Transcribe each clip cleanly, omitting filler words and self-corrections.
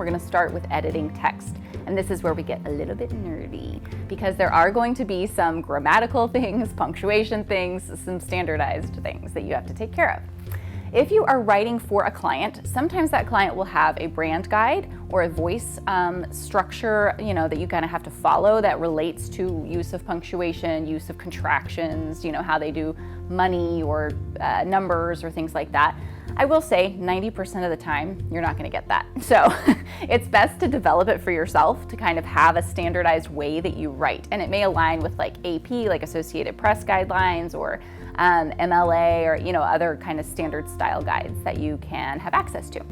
going to start with editing text. And this is where we get a little bit nerdy, because there are going to be some grammatical things, punctuation things, some standardized things that you have to take care of. If you are writing for a client, sometimes that client will have a brand guide or a voice structure, that you kind of have to follow that relates to use of punctuation, use of contractions, how they do money or numbers or things like that. I will say 90% of the time, you're not going to get that. So it's best to develop it for yourself to kind of have a standardized way that you write. And it may align with like AP, like Associated Press guidelines, or MLA, or other kind of standard style guides that you can have access to.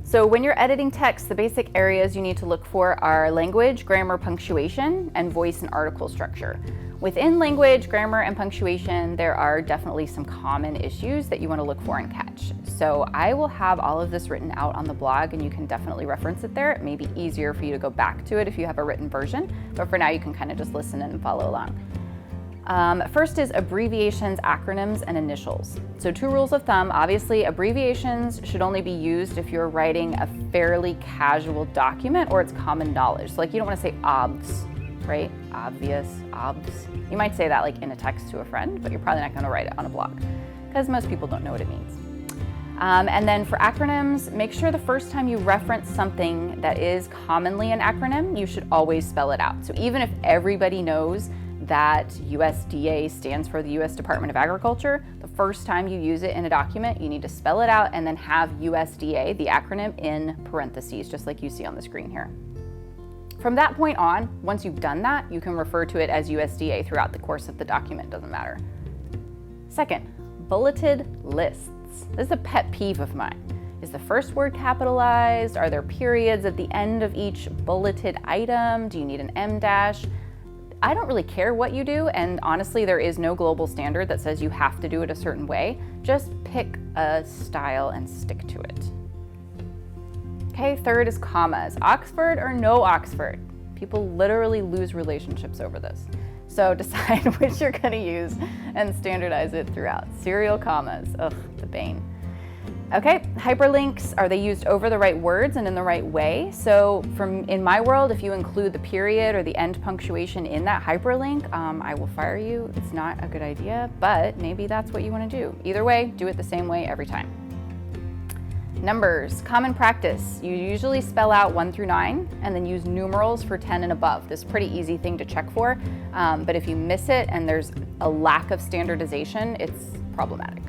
So when you're editing text, the basic areas you need to look for are language, grammar, punctuation, and voice and article structure. Within language, grammar, and punctuation, there are definitely some common issues that you want to look for and catch. So I will have all of this written out on the blog, and you can definitely reference it there. It may be easier for you to go back to it if you have a written version, but for now you can kind of just listen and follow along. First is abbreviations, acronyms, and initials. So 2 rules of thumb. Obviously, abbreviations should only be used if you're writing a fairly casual document or it's common knowledge. So like you don't want to say obvs, right? Obvious, obvs. You might say that like in a text to a friend, but you're probably not going to write it on a blog because most people don't know what it means. And then for acronyms, make sure the first time you reference something that is commonly an acronym, you should always spell it out. So even if everybody knows that USDA stands for the U.S. Department of Agriculture, the first time you use it in a document, you need to spell it out and then have USDA, the acronym, in parentheses, just like you see on the screen here. From that point on, once you've done that, you can refer to it as USDA throughout the course of the document, doesn't matter. Second, bulleted lists. This is a pet peeve of mine. Is the first word capitalized? Are there periods at the end of each bulleted item? Do you need an M dash? I don't really care what you do, and honestly, there is no global standard that says you have to do it a certain way. Just pick a style and stick to it. Okay, third is commas. Oxford or no Oxford? People literally lose relationships over this. So decide which you're gonna use and standardize it throughout. Serial commas, ugh, the bane. Okay, hyperlinks, are they used over the right words and in the right way? So in my world, if you include the period or the end punctuation in that hyperlink, I will fire you. It's not a good idea, but maybe that's what you want to do. Either way, do it the same way every time. Numbers, common practice. You usually spell out 1 through 9 and then use numerals for 10 and above. This is a pretty easy thing to check for, but if you miss it and there's a lack of standardization, it's problematic.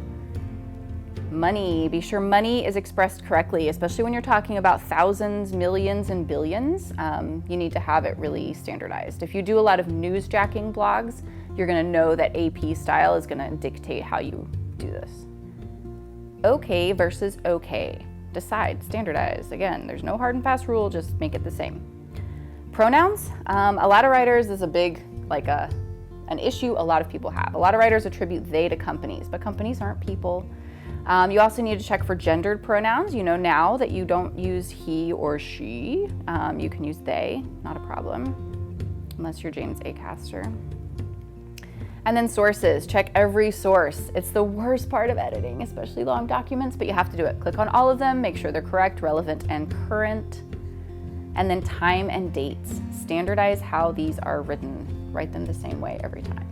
Money, be sure money is expressed correctly, especially when you're talking about thousands, millions, and billions. You need to have it really standardized. If you do a lot of newsjacking blogs, you're gonna know that AP style is gonna dictate how you do this. Okay versus okay. Decide, standardize. Again, there's no hard and fast rule, just make it the same. Pronouns, a lot of writers is a big, an issue a lot of people have. A lot of writers attribute they to companies, but companies aren't people. You also need to check for gendered pronouns. You know now that you don't use he or she. You can use they, not a problem, unless you're James Acaster. And then sources, check every source. It's the worst part of editing, especially long documents, but you have to do it. Click on all of them, make sure they're correct, relevant, and current. And then time and dates. Standardize how these are written. Write them the same way every time.